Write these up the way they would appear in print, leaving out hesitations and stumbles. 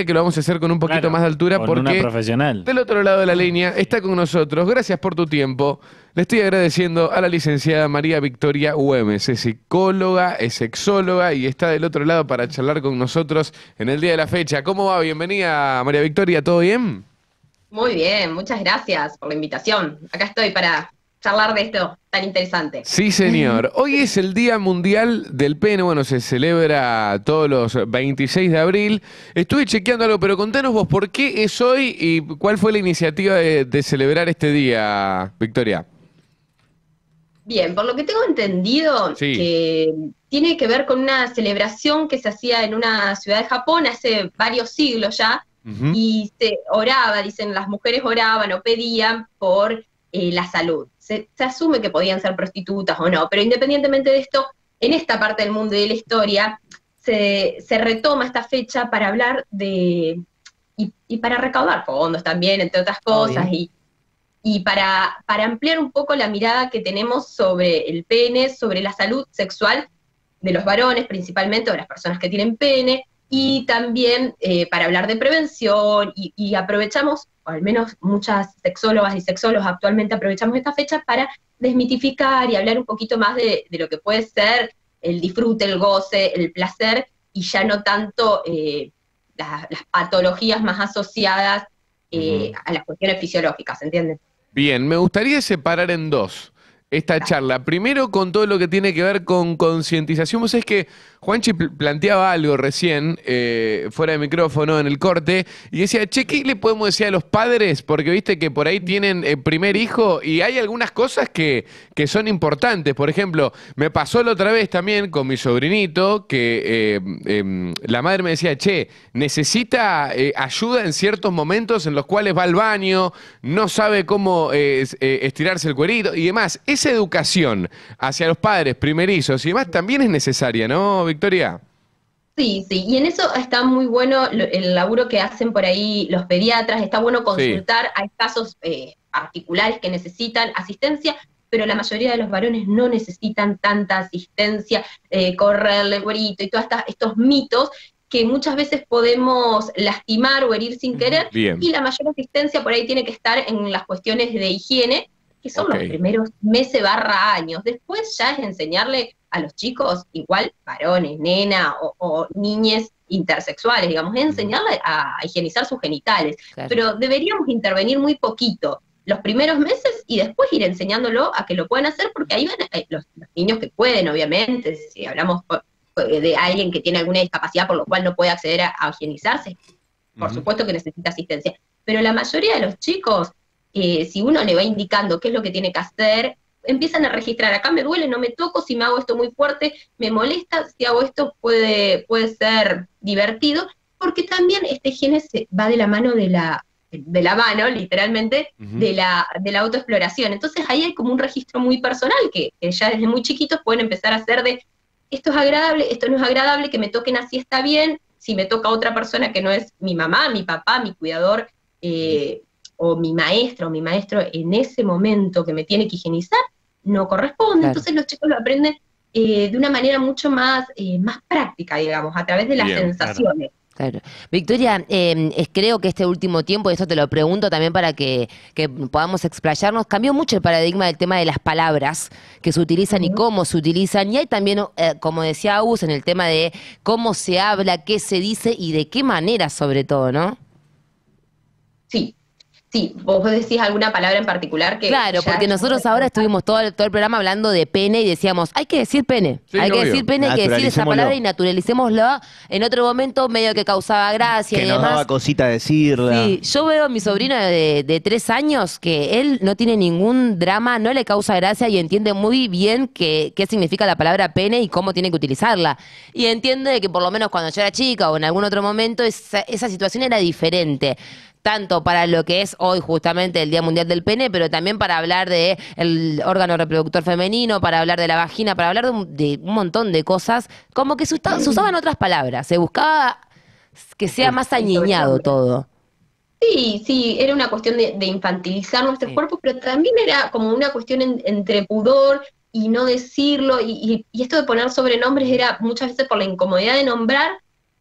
que lo vamos a hacer con un poquito más de altura con una porque profesional. del otro lado de la línea está con nosotros. Gracias por tu tiempo. Le estoy agradeciendo a la licenciada María Victoria Güemes. Es psicóloga, es sexóloga y está del otro lado para charlar con nosotros en el día de la fecha. ¿Cómo va? Bienvenida, María Victoria. ¿Todo bien? Muy bien, muchas gracias por la invitación. Acá estoy para charlar de esto tan interesante. Sí, señor. Hoy es el Día Mundial del Pene. Bueno, se celebra todos los 26 de abril. Estuve chequeando algo, pero contanos vos, ¿por qué es hoy y cuál fue la iniciativa de celebrar este día, Victoria? Bien, por lo que tengo entendido, Sí. que tiene que ver con una celebración que se hacía en una ciudad de Japón hace varios siglos ya, Ujú. y se oraba, dicen, las mujeres oraban o pedían por la salud. Se asume que podían ser prostitutas o no, pero independientemente de esto, en esta parte del mundo y de la historia, se retoma esta fecha para hablar de, y para recaudar fondos también, entre otras cosas, Obvio. y para ampliar un poco la mirada que tenemos sobre el pene, sobre la salud sexual de los varones principalmente, o de las personas que tienen pene, y también para hablar de prevención, y aprovechamos, o al menos muchas sexólogas y sexólogos actualmente aprovechamos esta fecha para desmitificar y hablar un poquito más de lo que puede ser el disfrute, el goce, el placer, y ya no tanto las patologías más asociadas Ujú. a las cuestiones fisiológicas, ¿entiendes? Bien, me gustaría separar en dos esta charla. Primero con todo lo que tiene que ver con concientización. Vos sabés que Juanchi planteaba algo recién, fuera de micrófono, en el corte, y decía, che, ¿qué le podemos decir a los padres? Porque viste que por ahí tienen primer hijo y hay algunas cosas que son importantes. Por ejemplo, me pasó la otra vez también con mi sobrinito, que la madre me decía, che, necesita ayuda en ciertos momentos en los cuales va al baño, no sabe cómo estirarse el cuerito y demás. Esa educación hacia los padres primerizos y demás también es necesaria, ¿no, Victoria? Sí, sí, y en eso está muy bueno el laburo que hacen por ahí los pediatras, está bueno Sí. consultar, hay casos particulares que necesitan asistencia, pero la mayoría de los varones no necesitan tanta asistencia, correrle el güerito y todos estos mitos que muchas veces podemos lastimar o herir sin querer, Bien, y la mayor asistencia por ahí tiene que estar en las cuestiones de higiene, que son ok. los primeros meses barra años. Después ya es enseñarle a los chicos, igual varones, nena o niñes intersexuales, digamos, Ujú. enseñarle a higienizar sus genitales. Claro. Pero deberíamos intervenir muy poquito los primeros meses y después ir enseñándolo a que lo puedan hacer, porque ahí van los niños que pueden, obviamente, si hablamos de alguien que tiene alguna discapacidad por lo cual no puede acceder a higienizarse, por Ujú. supuesto que necesita asistencia. Pero la mayoría de los chicos, si uno le va indicando qué es lo que tiene que hacer, empiezan a registrar, acá me duele, no me toco, si me hago esto muy fuerte, me molesta, si hago esto puede ser divertido, porque también esta higiene se va de la mano de la mano, literalmente, Ujú. de la autoexploración. Entonces ahí hay como un registro muy personal que ya desde muy chiquitos pueden empezar a hacer de esto es agradable, esto no es agradable, que me toquen así está bien, si me toca a otra persona que no es mi mamá, mi papá, mi cuidador, eh, o mi maestra o mi maestro en ese momento que me tiene que higienizar, no corresponde. Claro. Entonces los chicos lo aprenden de una manera mucho más práctica, digamos, a través de las Bien. Claro. sensaciones. Claro. Victoria, creo que este último tiempo, y esto te lo pregunto también para que podamos explayarnos, cambió mucho el paradigma del tema de las palabras que se utilizan y Ujú. cómo se utilizan. Y hay también, como decía Agus, en el tema de cómo se habla, qué se dice y de qué manera sobre todo, ¿no? Sí, sí, vos decís alguna palabra en particular que Claro, ya porque nosotros ahora estuvimos todo el programa hablando de pene y decíamos, hay que decir pene, Sí, hay que decir obvio. pene, hay que decir esa palabra y Naturalicémoslo. naturalicémoslo. En otro momento medio que causaba gracia Que y nos daba demás. cosita decirla. Sí, yo veo a mi sobrino de 3 años que él no tiene ningún drama, no le causa gracia y entiende muy bien qué significa la palabra pene y cómo tiene que utilizarla. Y entiende que por lo menos cuando yo era chica o en algún otro momento esa situación era diferente. Tanto para lo que es hoy justamente el Día Mundial del Pene, pero también para hablar de el órgano reproductor femenino, para hablar de la vagina, para hablar de un montón de cosas, como que se usaban otras palabras, se buscaba que sea más el añeñado sobrenombre. todo. Sí, sí, era una cuestión de infantilizar nuestros Sí. cuerpos, pero también era como una cuestión entre pudor y no decirlo, y esto de poner sobrenombres era muchas veces por la incomodidad de nombrar,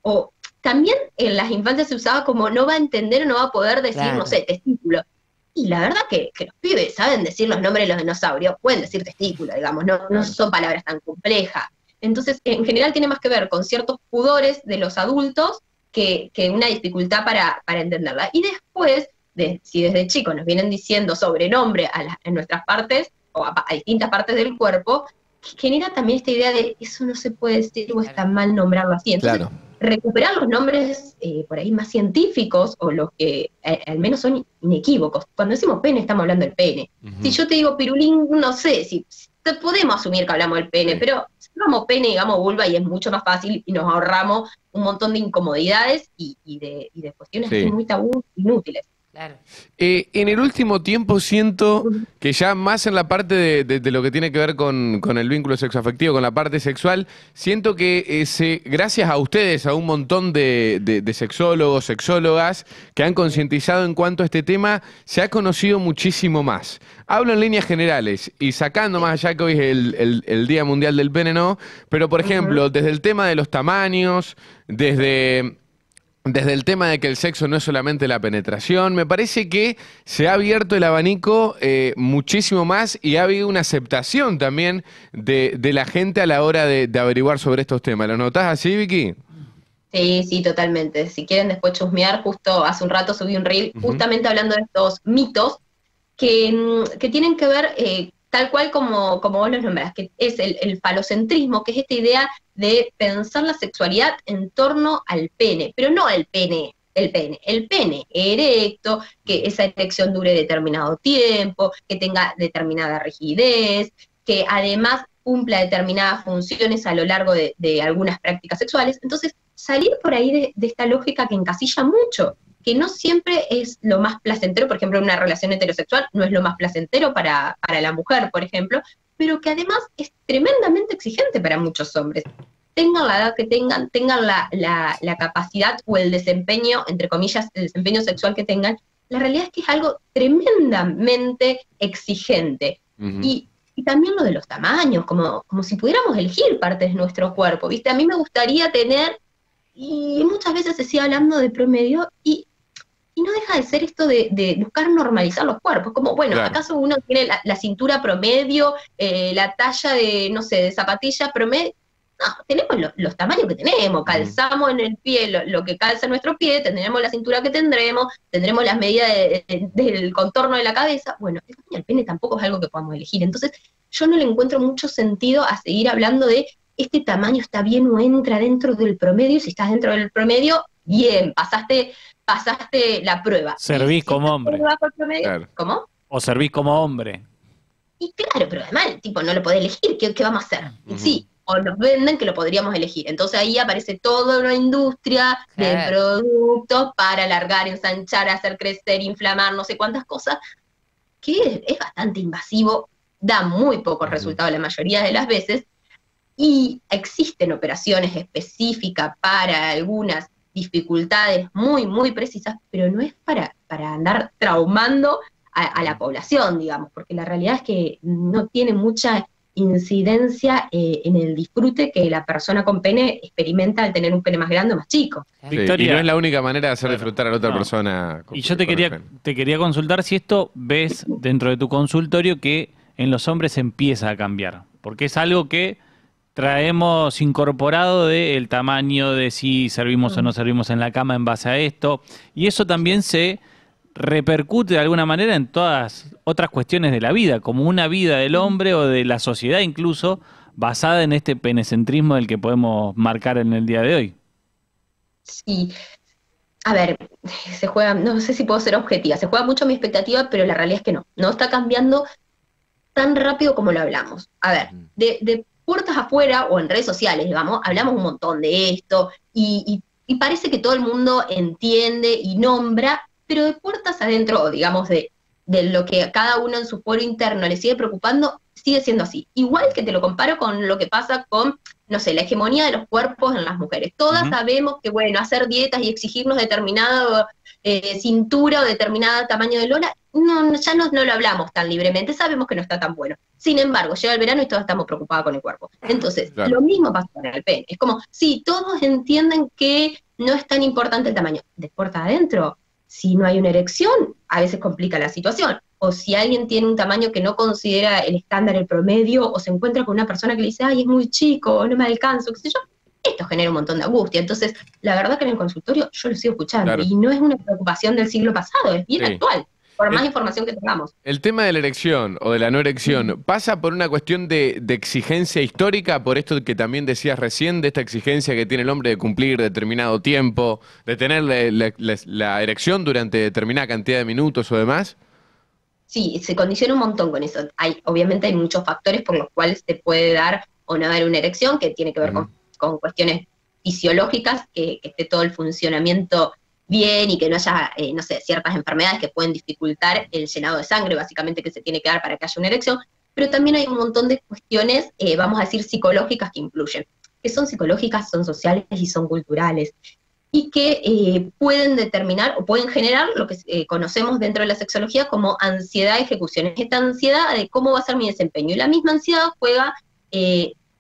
o también en las infancias se usaba como no va a entender o no va a poder decir, Claro. no sé, testículo. Y la verdad que los pibes saben decir los nombres de los dinosaurios, pueden decir testículo, digamos, no son palabras tan complejas. Entonces, en general tiene más que ver con ciertos pudores de los adultos que una dificultad para entenderla. Y después, si desde chicos nos vienen diciendo sobrenombre en nuestras partes, o a distintas partes del cuerpo, genera también esta idea de eso no se puede decir o está mal nombrarlo así. Entonces, Claro. recuperar los nombres por ahí más científicos o los que al menos son inequívocos. Cuando decimos pene estamos hablando del pene. Si yo te digo pirulín, no sé, si podemos asumir que hablamos del pene, Sí. pero si digamos pene, digamos vulva y es mucho más fácil y nos ahorramos un montón de incomodidades y de cuestiones Sí. así muy tabú, inútiles. Claro. En el último tiempo siento que ya más en la parte de lo que tiene que ver con el vínculo sexoafectivo, con la parte sexual, siento que gracias a ustedes, a un montón de sexólogos, sexólogas, que han concientizado en cuanto a este tema, se ha conocido muchísimo más. Hablo en líneas generales y sacando más allá que hoy es el Día Mundial del Pene, ¿no? Pero, por ejemplo, desde el tema de los tamaños, desde el tema de que el sexo no es solamente la penetración, me parece que se ha abierto el abanico muchísimo más y ha habido una aceptación también de la gente a la hora de averiguar sobre estos temas. ¿Lo notás así, Vicky? Sí, totalmente. Si quieren después chusmear, justo hace un rato subí un reel justamente hablando de estos mitos que tienen que ver tal cual como vos los nombrás, que es el falocentrismo, que es esta idea de pensar la sexualidad en torno al pene, pero no el pene erecto, que esa erección dure determinado tiempo, que tenga determinada rigidez, que además cumpla determinadas funciones a lo largo de algunas prácticas sexuales. Entonces, salir por ahí de esta lógica que encasilla mucho, que no siempre es lo más placentero, por ejemplo, una relación heterosexual no es lo más placentero para la mujer, por ejemplo, pero que además es tremendamente exigente para muchos hombres. Tengan la edad que tengan la capacidad o el desempeño, entre comillas, el desempeño sexual que tengan, la realidad es que es algo tremendamente exigente. Y también lo de los tamaños, como si pudiéramos elegir partes de nuestro cuerpo, ¿viste? A mí me gustaría tener, y muchas veces se sigue hablando de promedio, y no deja de ser esto de buscar normalizar los cuerpos, como, bueno, Claro. ¿acaso uno tiene la cintura promedio, la talla de, no sé, de zapatilla promedio? No, tenemos los tamaños que tenemos, calzamos en el pie lo que calza nuestro pie, tendremos la cintura que tendremos las medidas del contorno de la cabeza. Bueno, el pene tampoco es algo que podamos elegir. Entonces, yo no le encuentro mucho sentido a seguir hablando de este tamaño está bien o entra dentro del promedio. Si estás dentro del promedio, bien, pasaste la prueba. Servís Si como estás hombre. por debajo del promedio, Claro. ¿cómo? O servís como hombre. Y claro, pero además el tipo no lo puede elegir, ¿qué vamos a hacer? Y sí, o nos venden que lo podríamos elegir. Entonces ahí aparece toda una industria de Claro. productos para alargar, ensanchar, hacer crecer, inflamar, no sé cuántas cosas, que es bastante invasivo, da muy pocos resultados la mayoría de las veces, y existen operaciones específicas para algunas dificultades muy, muy precisas, pero no es para andar traumando a la población, digamos, porque la realidad es que no tiene mucha incidencia en el disfrute que la persona con pene experimenta al tener un pene más grande o más chico. Sí, Victoria. y no es la única manera de hacer Claro. disfrutar a la otra No. persona. Y yo te con el quería, pene. te quería consultar si esto ves dentro de tu consultorio que en los hombres empieza a cambiar, porque es algo que traemos incorporado del tamaño de si servimos o no servimos en la cama en base a esto, y eso también se repercute de alguna manera en todas otras cuestiones de la vida, como una vida del hombre o de la sociedad incluso, basada en este penecentrismo del que podemos marcar en el día de hoy. Sí, a ver, se juega, no sé si puedo ser objetiva, se juega mucho mi expectativa, pero la realidad es que no está cambiando tan rápido como lo hablamos. A ver, de puertas afuera o en redes sociales, digamos, hablamos un montón de esto y parece que todo el mundo entiende y nombra, pero de puertas adentro, digamos, de lo que a cada uno en su foro interno le sigue preocupando, sigue siendo así. Igual que te lo comparo con lo que pasa con no sé, la hegemonía de los cuerpos en las mujeres. Todas Ujú. sabemos que, bueno, hacer dietas y exigirnos determinada cintura o determinado tamaño de lona, ya no lo hablamos tan libremente, sabemos que no está tan bueno. Sin embargo, llega el verano y todos estamos preocupados con el cuerpo. Entonces, Claro. lo mismo pasa con el pene. Es como, sí, todos entienden que no es tan importante el tamaño. De puerta adentro, si no hay una erección, a veces complica la situación. O si alguien tiene un tamaño que no considera el estándar, el promedio, o se encuentra con una persona que le dice, ay, es muy chico, no me alcanzo, qué sé yo, esto genera un montón de angustia. Entonces, la verdad que en el consultorio yo lo sigo escuchando, Claro. y no es una preocupación del siglo pasado, es bien Sí. actual, por más Es- información que tengamos. El tema de la erección o de la no erección, ¿pasa por una cuestión de exigencia histórica, por esto que también decías recién, de esta exigencia que tiene el hombre de cumplir determinado tiempo, de tener la erección durante determinada cantidad de minutos o demás? Sí, se condiciona un montón con eso. Obviamente hay muchos factores por los cuales se puede dar o no dar una erección, que tiene que ver con cuestiones fisiológicas, que esté todo el funcionamiento bien y que no haya, no sé, ciertas enfermedades que pueden dificultar el llenado de sangre, básicamente, que se tiene que dar para que haya una erección, pero también hay un montón de cuestiones, vamos a decir, psicológicas que influyen, que son psicológicas, son sociales y son culturales, y que pueden determinar o pueden generar lo que conocemos dentro de la sexología como ansiedad de ejecución. Es esta ansiedad de cómo va a ser mi desempeño, y la misma ansiedad juega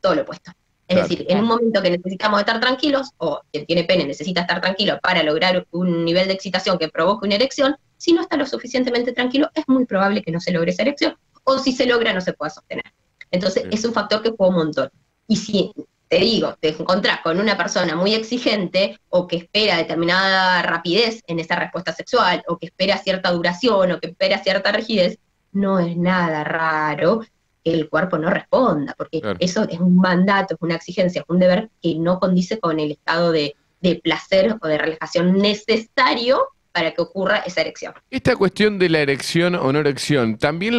todo lo opuesto. Es Claro. decir, en un momento que necesitamos estar tranquilos, o quien tiene pene necesita estar tranquilo para lograr un nivel de excitación que provoque una erección, si no está lo suficientemente tranquilo, es muy probable que no se logre esa erección, o si se logra, no se pueda sostener. Entonces, Sí. es un factor que juega un montón. Y si, te digo, te encontrás con una persona muy exigente, o que espera determinada rapidez en esa respuesta sexual, o que espera cierta duración, o que espera cierta rigidez, no es nada raro que el cuerpo no responda, porque Claro. eso es un mandato, es una exigencia, es un deber que no condice con el estado de placer o de relajación necesario para que ocurra esa erección. Esta cuestión de la erección o no erección, ¿también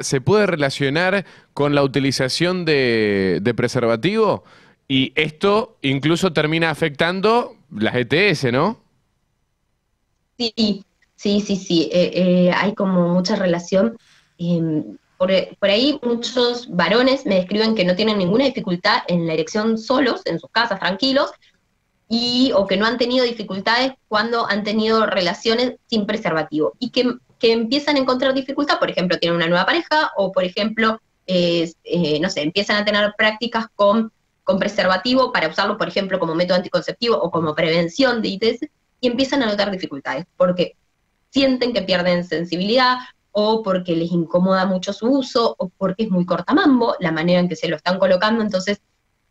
se puede relacionar con la utilización de preservativo? Y esto incluso termina afectando las ETS, ¿no? Sí, sí. Hay como mucha relación. Por ahí muchos varones me describen que no tienen ninguna dificultad en la erección solos, en sus casas, tranquilos, o que no han tenido dificultades cuando han tenido relaciones sin preservativo, y que empiezan a encontrar dificultad, por ejemplo, tienen una nueva pareja, o por ejemplo, no sé, empiezan a tener prácticas con preservativo para usarlo, por ejemplo, como método anticonceptivo o como prevención de ITS, y empiezan a notar dificultades, porque sienten que pierden sensibilidad, o porque les incomoda mucho su uso, o porque es muy cortamambo la manera en que se lo están colocando, entonces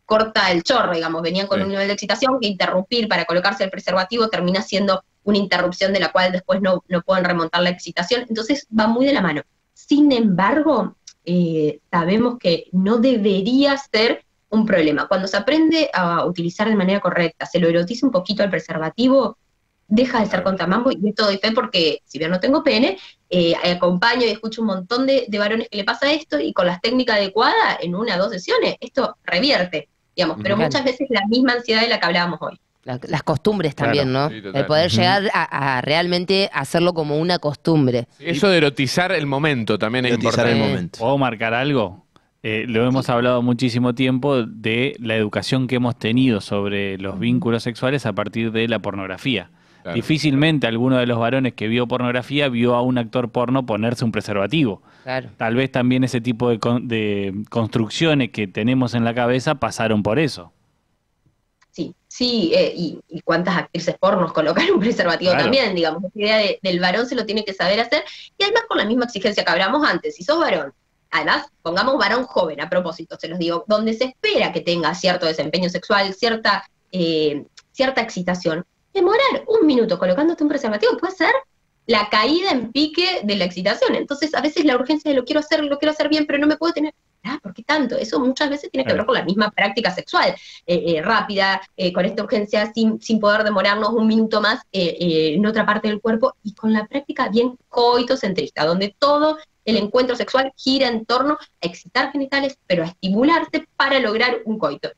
corta el chorro, digamos, venían con Sí. un nivel de excitación que interrumpir para colocarse el preservativo termina siendo una interrupción de la cual después no pueden remontar la excitación, entonces va muy de la mano. Sin embargo, sabemos que no debería ser un problema. Cuando se aprende a utilizar de manera correcta, se lo erotiza un poquito al preservativo, deja de ser contramambo, y esto doy fe porque, si bien no tengo pene, acompaño y escucho un montón de varones que le pasa esto, y con las técnicas adecuadas, en 1 o 2 sesiones, esto revierte, digamos, pero Claro. muchas veces la misma ansiedad de la que hablábamos hoy. Las costumbres también, Claro, ¿no? sí, total. El poder Ujú. llegar a realmente hacerlo como una costumbre. Eso de erotizar el momento también es Erotizar el importante. momento. ¿Puedo marcar algo? Lo hemos hablado muchísimo tiempo de la educación que hemos tenido sobre los vínculos sexuales a partir de la pornografía. Claro. Difícilmente alguno de los varones que vio pornografía vio a un actor porno ponerse un preservativo. Claro. Tal vez también ese tipo de construcciones que tenemos en la cabeza pasaron por eso. Sí, y cuántas actrices pornos colocan un preservativo Claro. también, digamos, esa idea del varón se lo tiene que saber hacer, y además con la misma exigencia que hablamos antes, si sos varón, además, pongamos varón joven, a propósito, se los digo, donde se espera que tenga cierto desempeño sexual, cierta excitación, demorar 1 minuto colocándote un preservativo puede ser la caída en pique de la excitación. Entonces, a veces la urgencia de lo quiero hacer bien, pero no me puedo tener. ¿Por qué tanto? Eso muchas veces tiene que ver con la misma práctica sexual, rápida, con esta urgencia sin poder demorarnos 1 minuto más en otra parte del cuerpo, y con la práctica bien coitocentrista, donde todo el encuentro sexual gira en torno a excitar genitales, pero a estimularse para lograr un coito.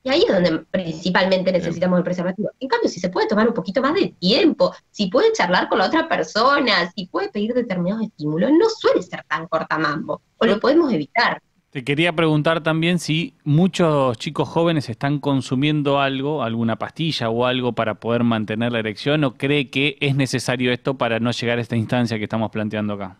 Y ahí es donde principalmente necesitamos el preservativo. En cambio, si se puede tomar un poquito más de tiempo, si puede charlar con la otra persona, si puede pedir determinados estímulos, no suele ser tan cortamambo, o lo podemos evitar. Te quería preguntar también si muchos chicos jóvenes están consumiendo algo, alguna pastilla o algo para poder mantener la erección, o cree que es necesario esto para no llegar a esta instancia que estamos planteando acá.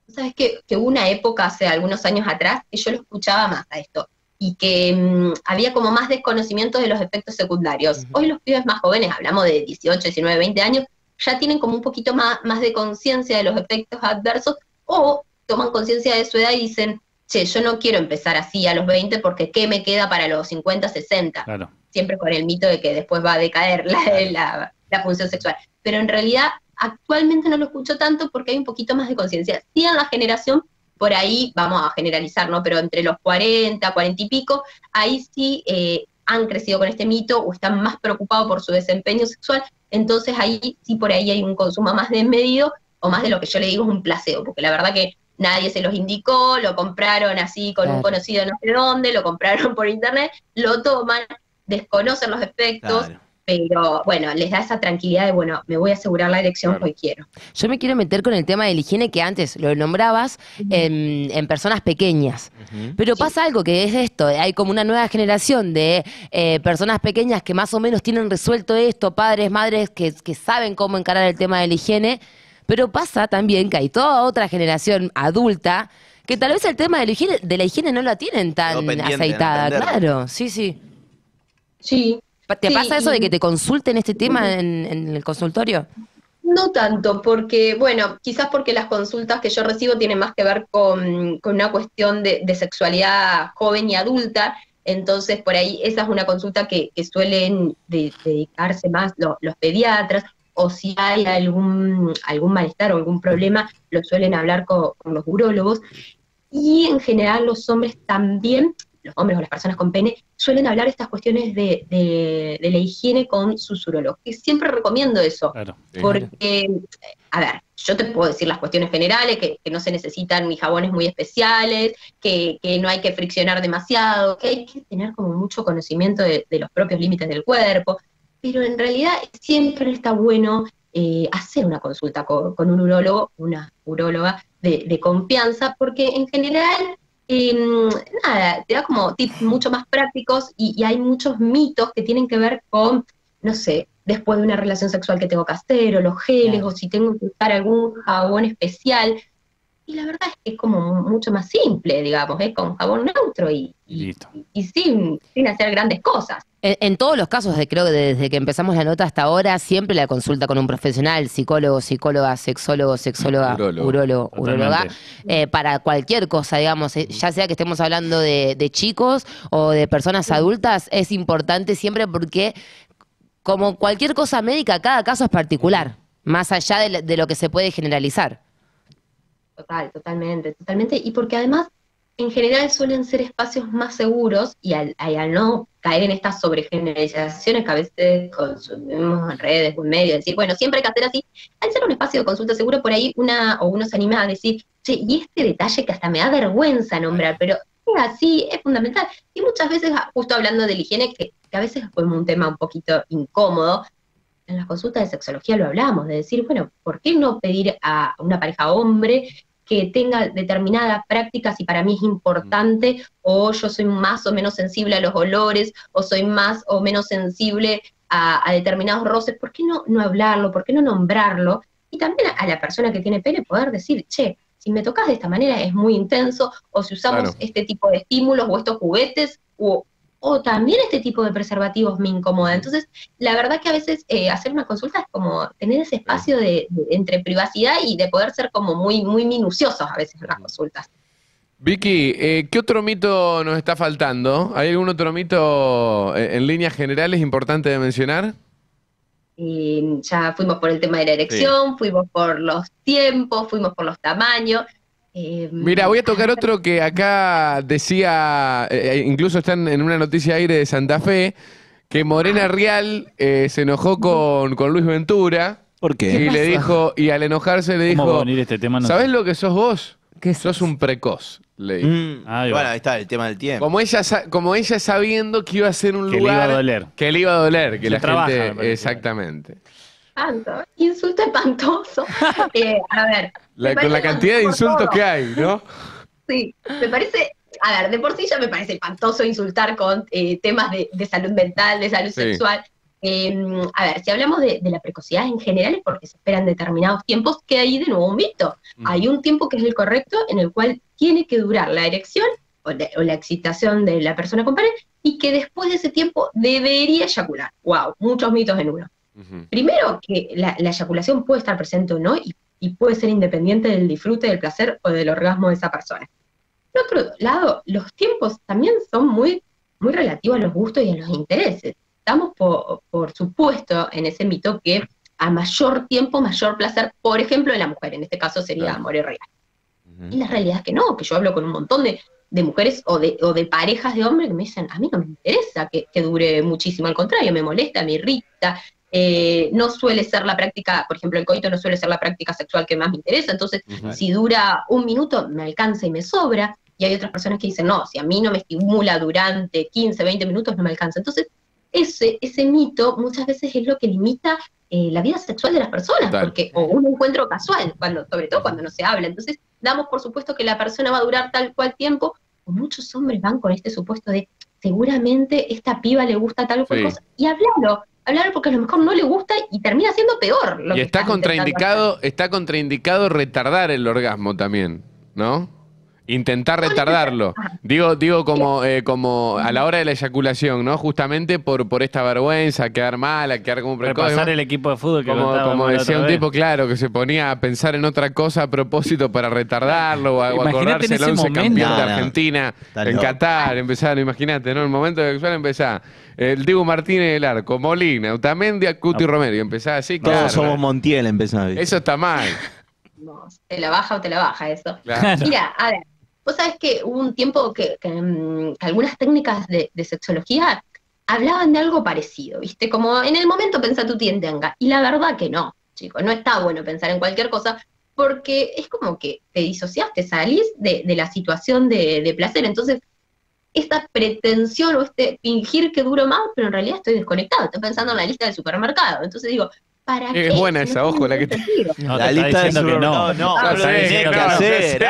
Sabes que hubo una época hace algunos años atrás que yo lo escuchaba más a esto y que había como más desconocimiento de los efectos secundarios. Hoy los pibes más jóvenes, hablamos de 18, 19, 20 años, ya tienen como un poquito más de conciencia de los efectos adversos o toman conciencia de su edad y dicen, che, yo no quiero empezar así a los 20 porque ¿qué me queda para los 50, 60? Claro. Siempre con el mito de que después va a decaer la función sexual. Pero en realidad actualmente no lo escucho tanto porque hay un poquito más de conciencia. Sí, en la generación, por ahí vamos a generalizar, ¿no? Pero entre los 40, 40 y pico, ahí sí han crecido con este mito o están más preocupados por su desempeño sexual, entonces ahí sí por ahí hay un consumo más desmedido o más de lo que yo le digo es un placebo, porque la verdad que nadie se los indicó, lo compraron así con un conocido no sé dónde, lo compraron por internet, lo toman, desconocen los efectos, pero bueno, les da esa tranquilidad de, bueno, me voy a asegurar la erección que hoy quiero. Yo me quiero meter con el tema de la higiene que antes lo nombrabas en personas pequeñas. Pero pasa algo que es esto, hay como una nueva generación de personas pequeñas que más o menos tienen resuelto esto, padres, madres que saben cómo encarar el tema de la higiene, pero pasa también que hay toda otra generación adulta que tal vez el tema de la higiene no la tienen tan aceitada. Claro, sí. Sí. ¿Te pasa eso de que te consulten este tema en el consultorio? No tanto, porque, bueno, quizás porque las consultas que yo recibo tienen más que ver con una cuestión de sexualidad joven y adulta, entonces por ahí esa es una consulta que suelen dedicarse más los pediatras, o si hay algún malestar o algún problema, lo suelen hablar con los urólogos, y en general los hombres también, los hombres o las personas con pene, suelen hablar estas cuestiones de la higiene con sus urólogos. Y siempre recomiendo eso, porque, a ver, yo te puedo decir las cuestiones generales, que no se necesitan ni jabones muy especiales, que no hay que friccionar demasiado, que hay que tener como mucho conocimiento de los propios límites del cuerpo, pero en realidad siempre está bueno hacer una consulta con un urólogo, una uróloga de confianza, porque en general nada, te da como tips mucho más prácticos y hay muchos mitos que tienen que ver con, no sé, después de una relación sexual que tengo que hacer, o los geles, o si tengo que usar algún jabón especial. Y la verdad es que es como mucho más simple, digamos, con jabón neutro y sin hacer grandes cosas. En todos los casos, creo que desde que empezamos la nota hasta ahora, siempre la consulta con un profesional, psicólogo, psicóloga, sexólogo, sexóloga, urólogo, uróloga, para cualquier cosa, digamos, ya sea que estemos hablando de chicos o de personas adultas, es importante siempre porque, como cualquier cosa médica, cada caso es particular, más allá de lo que se puede generalizar. Totalmente. Y porque además, en general suelen ser espacios más seguros y al no caer en estas sobregeneralizaciones que a veces consumimos en redes o en medios, decir, bueno, siempre hay que hacer así, al ser un espacio de consulta seguro, por ahí uno se anima a decir, che, y este detalle que hasta me da vergüenza nombrar, pero es así, es fundamental. Y muchas veces, justo hablando de la higiene, que a veces es como un tema un poquito incómodo, en las consultas de sexología lo hablamos, de decir, bueno, ¿por qué no pedir a una pareja hombre que tenga determinadas prácticas si para mí es importante, o yo soy más o menos sensible a los olores, o soy más o menos sensible a determinados roces? ¿Por qué no hablarlo? ¿Por qué no nombrarlo? Y también a la persona que tiene pene poder decir, che, si me tocas de esta manera es muy intenso, o si usamos este tipo de estímulos o estos juguetes, o también este tipo de preservativos me incomoda. Entonces, la verdad que a veces hacer una consulta es como tener ese espacio entre privacidad y de poder ser como muy, muy minuciosos a veces en las consultas. Vicky, ¿qué otro mito nos está faltando? ¿Hay algún otro mito en líneas generales importante de mencionar? Ya fuimos por el tema de la erección, fuimos por los tiempos, fuimos por los tamaños. Mira, voy a tocar otro que acá decía, incluso están en una noticia aire de Santa Fe, que Morena Real se enojó con Luis Ventura. ¿Por qué? Y le dijo, y al enojarse le ¿Cómo va a dijo, venir este tema? No ¿sabés sé. lo que sos vos? ¿Qué Sos un precoz, le dijo. Ahí va. Bueno, ahí está el tema del tiempo. Como ella sabiendo que iba a ser un Que le lugar iba a doler. que le iba a doler, que Se la trabaja, me gente, parece. exactamente. Insulto espantoso. A ver. Con la cantidad de insultos que hay, ¿no? Sí, me parece a ver, de por sí ya me parece espantoso insultar con temas de salud mental, de salud sexual. A ver, si hablamos de la precocidad en general es porque se esperan determinados tiempos, que hay de nuevo un mito. Hay un tiempo que es el correcto en el cual tiene que durar la erección o la excitación de la persona con pareja y que después de ese tiempo debería eyacular. ¡Wow! Muchos mitos en uno. Primero, que la eyaculación puede estar presente o no y puede ser independiente del disfrute, del placer o del orgasmo de esa persona. Por otro lado, los tiempos también son muy, muy relativos a los gustos y a los intereses. Estamos, por supuesto, en ese mito que a mayor tiempo, mayor placer, por ejemplo, en la mujer, en este caso sería amor real. Y la realidad es que no, que yo hablo con un montón de mujeres o de parejas de hombres que me dicen, a mí no me interesa que dure muchísimo, al contrario, me molesta, me irrita, no suele ser la práctica, por ejemplo, el coito no suele ser la práctica sexual que más me interesa, entonces si dura 1 minuto me alcanza y me sobra, y hay otras personas que dicen, no, si a mí no me estimula durante 15, 20 minutos no me alcanza. Entonces, ese mito muchas veces es lo que limita la vida sexual de las personas, porque o un encuentro casual, sobre todo cuando no se habla. Entonces, damos por supuesto que la persona va a durar tal cual tiempo, o muchos hombres van con este supuesto de seguramente esta piba le gusta tal cual cosa, y hablarlo porque a lo mejor no le gusta y termina siendo peor. Y está contraindicado retardar el orgasmo también, ¿no? Intentar retardarlo. Digo como a la hora de la eyaculación, ¿no? Justamente por esta vergüenza, quedar mal, a quedar como un precoz. Repasar el equipo de fútbol que como decía un tipo, claro, que se ponía a pensar en otra cosa a propósito para retardarlo o acordarse el 11 campeón de Argentina en Qatar. Imagínate, ¿no? El momento de sexual empezaba el Dibu Martínez del arco, Molina, Otamendi, Acuti y Romero. Y empezaba así, claro. Todos somos Montiel, empezaba. Eso está mal. No, te la baja o te la baja eso. Claro. Mira, a ver, vos sabés que hubo un tiempo que algunas técnicas de sexología hablaban de algo parecido, ¿viste? Como en el momento pensá tu tiendenga. Y la verdad que no, chicos, no está bueno pensar en cualquier cosa, porque es como que te disociaste, salís de la situación de placer. Entonces, esta pretensión o fingir que duro más, pero en realidad estoy desconectado, estoy pensando en la lista del supermercado. Entonces digo, ¿para qué? Es buena esa, ojo, la que te... No, la lista de no. No, lo tenés que hacer,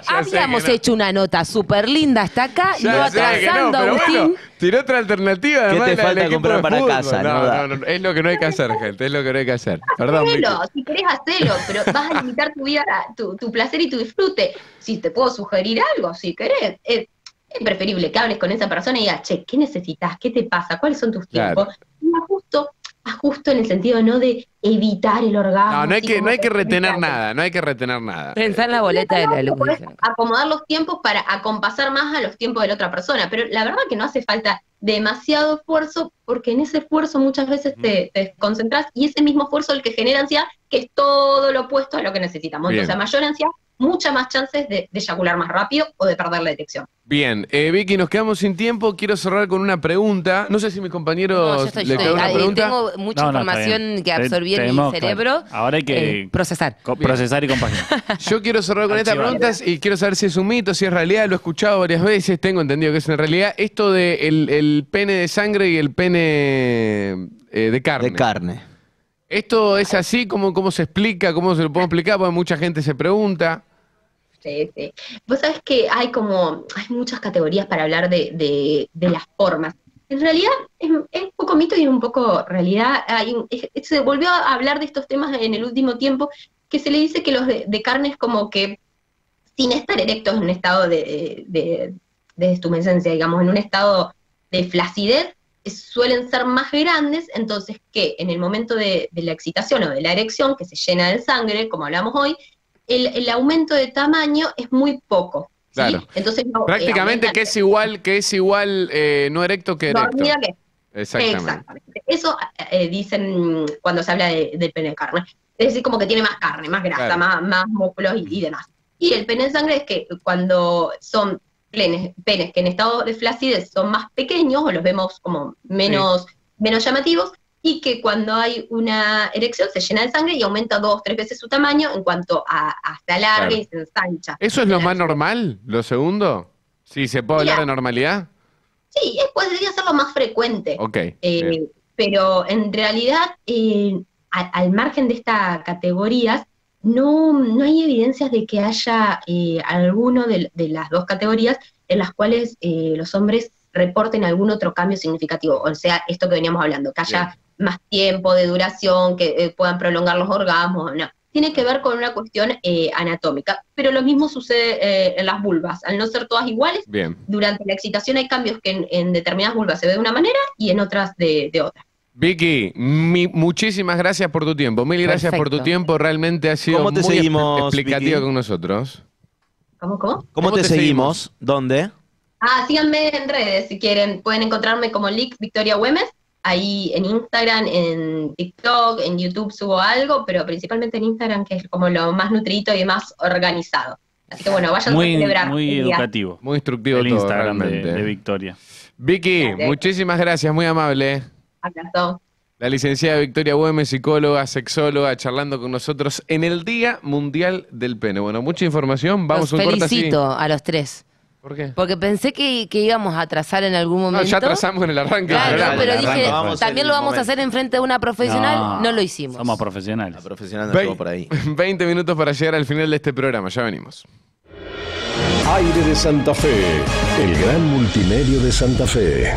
Habíamos hecho una nota súper linda hasta acá, no atrasando a Agustín. Bueno, tiró otra alternativa. Además, ¿qué te falta comprar para casa? No, es lo que no hay que hacer, gente, es lo que no hay que hacer. Perdón, si querés hacelo, pero vas a limitar tu vida, tu placer y tu disfrute. Si te puedo sugerir algo, si querés, es preferible que hables con esa persona y digas, che, ¿qué necesitas? ¿Qué te pasa? ¿Cuáles son tus tiempos? Y ajusto en el sentido no de evitar el orgasmo. No hay que retener nada, Pensá en la boleta de la luz. Acomodar los tiempos para acompasar más a los tiempos de la otra persona, pero la verdad que no hace falta demasiado esfuerzo, porque en ese esfuerzo muchas veces te desconcentras y ese mismo esfuerzo es el que genera ansiedad, que es todo lo opuesto a lo que necesitamos. Bien. Entonces, a mayor ansiedad, muchas más chances de eyacular más rápido o de perder la detección. Bien, Vicky, nos quedamos sin tiempo. Quiero cerrar con una pregunta. No sé si mis compañeros les quedó una pregunta. Tengo mucha información que absorbí en mi cerebro. Claro. Ahora hay que procesar. Procesar y compaginar. Yo quiero cerrar con esta pregunta y quiero saber si es un mito, si es realidad. Lo he escuchado varias veces, tengo entendido que es en realidad. Esto de el pene de sangre y el pene de carne. De carne. ¿Esto es así? ¿Cómo se explica? ¿Cómo se lo puedo explicar? Porque mucha gente se pregunta. Sí. Vos sabés que hay muchas categorías para hablar de las formas. En realidad es un poco mito y un poco realidad. Se volvió a hablar de estos temas en el último tiempo, que se le dice que los de carne es como que sin estar erectos en un estado de estumescencia, digamos, en un estado de flacidez, suelen ser más grandes, entonces que en el momento de la excitación o de la erección, que se llena de sangre, como hablamos hoy, el aumento de tamaño es muy poco. ¿sí? Claro. Entonces, prácticamente que es igual no erecto que erecto. Exactamente. Eso dicen cuando se habla del pene de carne. Es decir, como que tiene más carne, más grasa, claro, más músculos y demás. Y el pene de sangre es que cuando son penes que en estado de flacidez son más pequeños o los vemos como menos llamativos, y que cuando hay una erección se llena de sangre y aumenta 2 o 3 veces su tamaño en cuanto a se alarga y se ensancha. ¿Eso es lo más normal, lo segundo? ¿Sí se puede hablar de normalidad? Sí, podría ser lo más frecuente. Ok. Pero en realidad, al margen de estas categorías, no hay evidencias de que haya alguno de las dos categorías en las cuales los hombres reporten algún otro cambio significativo, o sea, esto que veníamos hablando, que haya más tiempo de duración, que puedan prolongar los orgasmos, no. Tiene que ver con una cuestión anatómica, pero lo mismo sucede en las vulvas, al no ser todas iguales, durante la excitación hay cambios que en determinadas vulvas se ve de una manera y en otras de otra. Vicky, muchísimas gracias por tu tiempo. Mil gracias por tu tiempo. Realmente ha sido muy explicativa con nosotros. ¿Cómo te seguimos? ¿Dónde? Síganme en redes si quieren. Pueden encontrarme como Lick Victoria Güemes. Ahí en Instagram, en TikTok, en YouTube subo algo, pero principalmente en Instagram, que es como lo más nutrito y más organizado. Así que bueno, vayan a celebrar. Muy educativo. Muy instructivo el todo, Instagram realmente. de Victoria. Vicky, muchísimas gracias, muy amable. Abrazo. La licenciada Victoria Güemes, psicóloga, sexóloga, charlando con nosotros en el Día Mundial del Pene. Bueno, mucha información. Vamos a un corte así. Felicito a los tres. ¿Por qué? Porque pensé que íbamos a atrasar en algún momento. No, ya atrasamos en el arranque. Claro, pero dije, vamos también lo vamos a hacer enfrente de una profesional. No lo hicimos. Somos profesionales. La profesional no estuvo por ahí. 20 minutos para llegar al final de este programa. Ya venimos. Aire de Santa Fe, el gran multimedio de Santa Fe.